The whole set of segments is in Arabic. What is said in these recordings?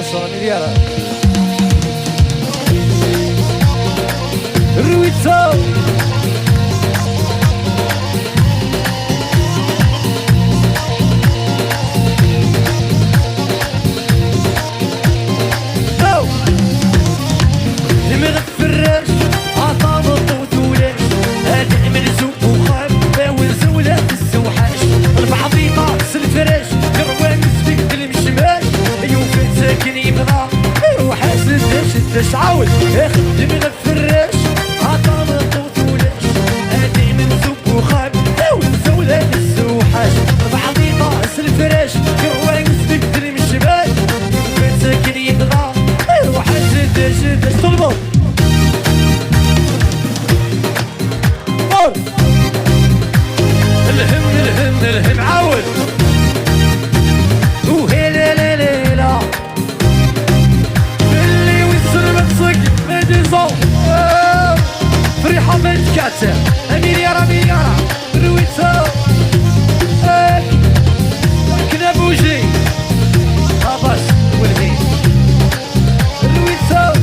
10 مليار رويتو المغفرش عطا وطولش هادئ مرزوق وخايف باول زولة السوحاش ربع بيضاء الفراش كروان سفيك المشماش يوفي ساكن يبغى يروح داش عاود خدم المغفرش عطا وطولش هادئ مرزوق وخايف باول زولة السوحاش ربع بيضاء الفراش كروان سفيك المشماش يوفي ساكن يبغى يروح داش طلبوا الهم عاود وهي لا لا لا لا اللي وصل متصق مدزو فريحة بنت كاتر مليارة رويتو كنا بوجي هاباس والهي رويتو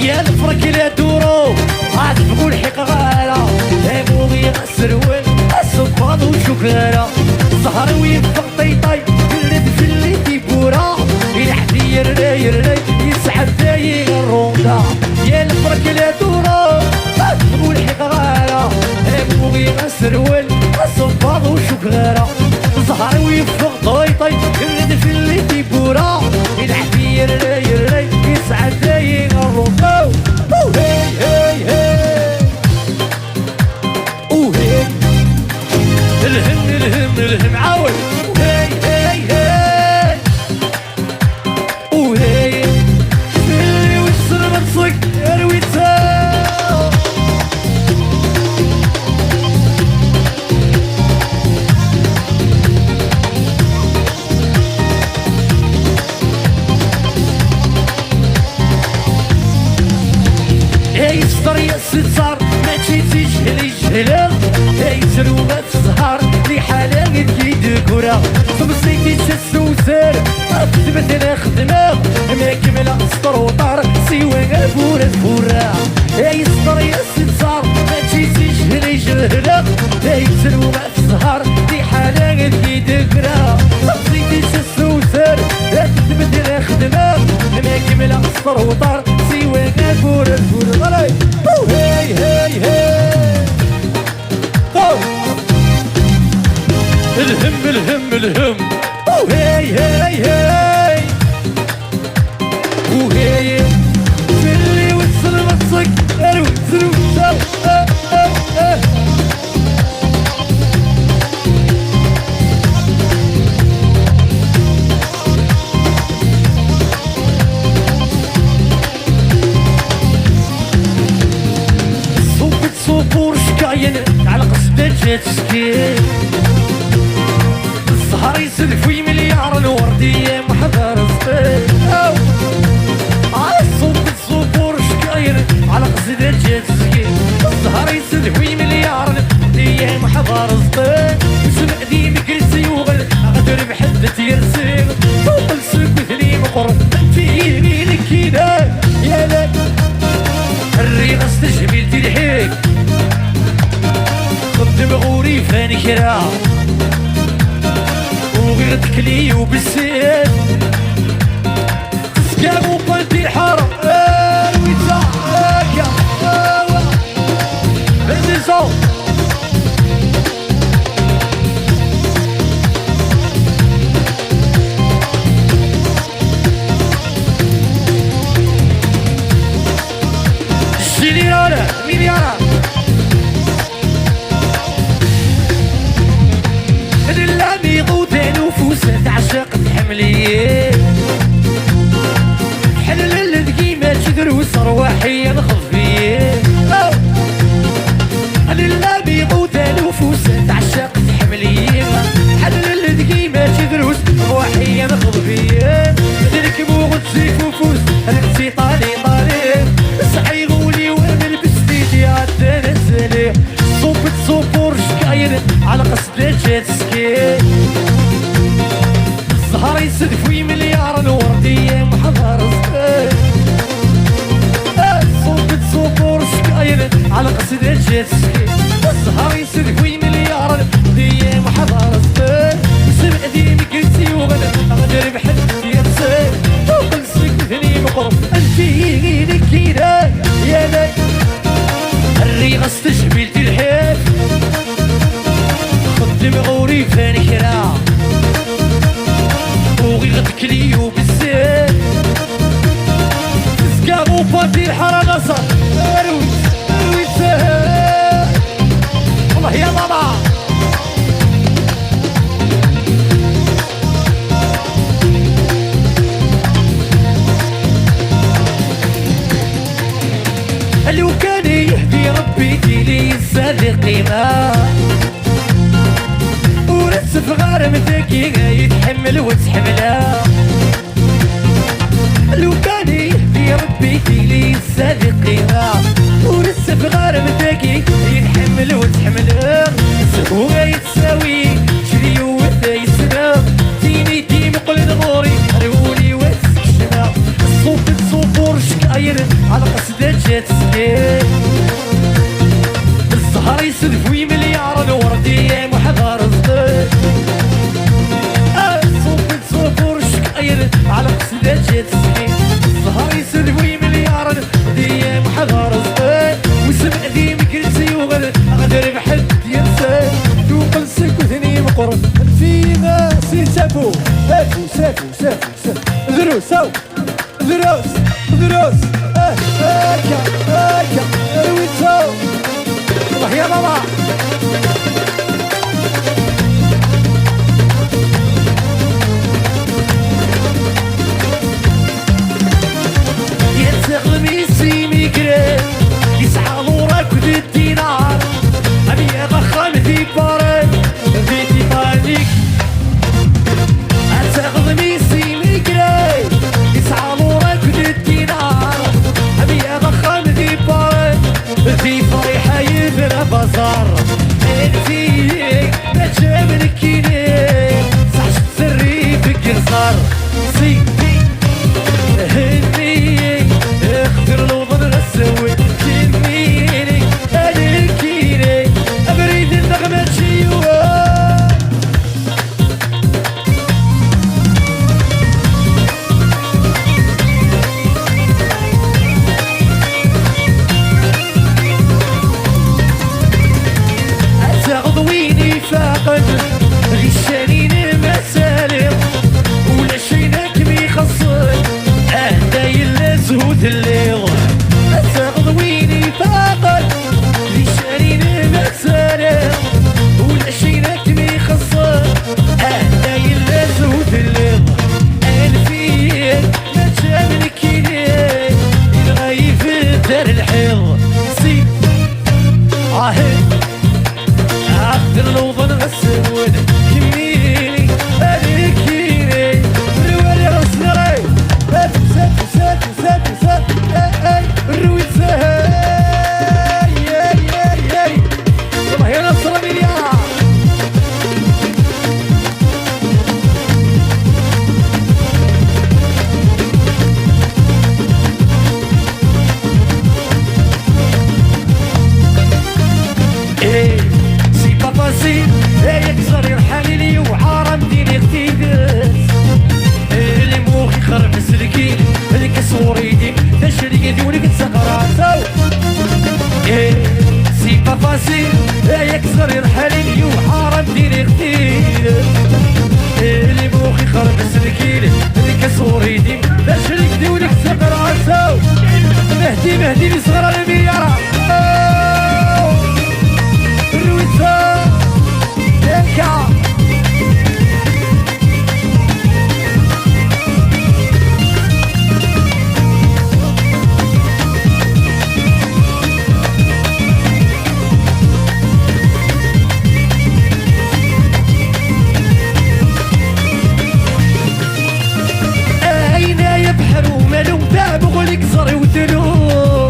يا الفرق لا دورو عاتبقوا الحق غالا بوغي السروال الصفاد وشكارة الزهر ويفق طيطاي يرد في اللي تيبورا يلعب يرناي يسعد دايق الروندا يا الفرق لا دورو عاتبقوا الحق غالا بوغي السروال الصفاد وشكارة الزهر ويفق طيطاي يرد في اللي تيبورا يلعب يرناي يسعد دايق الروندا الهم عاود هي وهي اللي وصل متصق رويتو يصدر يا ستار ما تجيش جهلة يسروها في الزهر لي حالة كيد كورة تمسيتي تسوسر خدمت انا خدمة ما كملة سطر وطار سوا فورة يصدر يا ستار ما تجيش جهلة يسروها في الزهر لي حالة كيد كورة تمسيتي تسوسر خدمت انا خدمة ما كملة سطر وطار سوا فورة هي الهم وهي في اللي وصل متصق رويتو صوبور شكاين على قصدة جات سكين الزهر يسلف وي مليار الوردية محضر صغير صوبور شكاين على قصدة جات سكين الزهر يسلف وي مليار الوردية محضر صغير وسمع ديما كرسي وغل غدر بحدة يرسل فوق السوق مثلي مقر في يمينك كيدا يا لك الريغة استجميل تلحيك قدم غوري فاني كرا وغير تكلي وبالسيف تسكاب وقلبي الحرم رويتو يا بنزو مليارة اللعبي غوتين وفوسة تعشق الحملية حلل اللي دقيمة تدروس رواحية الخفية اللعبي غوتين وفوسة تعشق الحملية حلل اللي دقيمة تدروس رواحية الخفية في مليار الوردية محضر صوت صوبور سكاير على قصد الجسكي الزهر يسد في مليار الوردية محضر سبق ديمي كنتي وغدا غدر بحد يرسل توقل سكتني مقرب انتي لكينا يا لك الريغة استشبيلتي الحيف خدم غوري فاني كرا وغي غتكليو بالزيت تسكاغو فاتي الحارة غصر رويت والله يا ماما لو كان يهدي ربي لي الصدق قيمة ورسف غارمتك يتحمل وتحملها لو كان يهدي ربي لي الصدق قيمة ورسف غارمتك يتحمل وتحملها هو يتساوي شري وثا يسمع تيني ديم قل نغوري رولي وتسكشنا الصوت الصوفور شكاير على قصد جات سكين الزهر يسد في مليار الوردية محضر صدق الصوت الصوفور شكاير على قصد جات سكين الزهر يسد في مليار الوردية محضر صدق وسبق ذي مكرتي وغد غدر بحد ينسى توقل سكوثني مقرب فيما سيسافو سافو سافو سافو سافو دروس دروس دروس هاكا هاكا رويتو والله يا ماما يتغلب يسيمي كريم يسعى وراك ذي الدينار أبي أضخم ذي بارد ذي تيفانيك أتغلب يسيمي كريم يسعى وراك ذي الدينار أبي أضخم ذي بارد ذي فريحة يبنى بازار انتي ما جابني كيني صحش تسري في القرصار سيدي هني اختر الوضن غسوي تنيني انا كيني ابريد النغمة شيوه تغضويني فاقد غشانين مسالم ولا شيناك ميخصك اهداي اللزهود الليل تغضويني فاقد غشانين مسالم ولا شيناك ميخصك اهداي اللزهود الليل الفين ما جابني كيني الغايب دار الحيض سيد عبد الوطن غسود كميلي أليكيني روالي رسنري ساتو ساتو ساتو ساتو الرويد سهاي والله يا نصر مليار يكسر يرحل لي وعارم ديني اختيدس اللي موخي خرب سلكين اللي كسور يدي تشري يدونك تسقراتو سي با فاسيل يكسر يرحل لي وعارم ديني اختيدس اللي موخي خرب سلكين اللي كسور يدي تشري يدونك تسقراتو مهدي لي صغر المليارة الرويسة أين يبحر ومالو باب غلق صري وتلو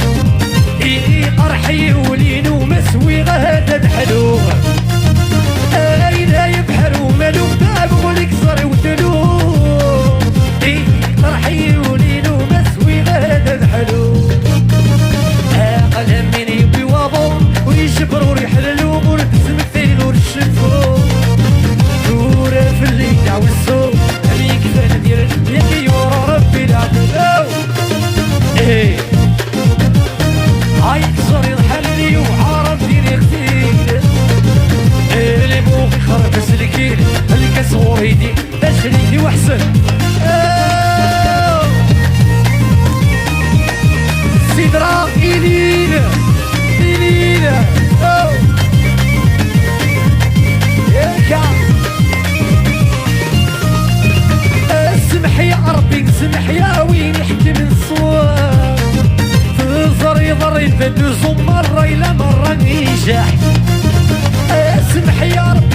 يسمح يا وين يحكي من الصواب تزر يضر ينفدوز مرة إلى مرة نجاح اسمح يا رب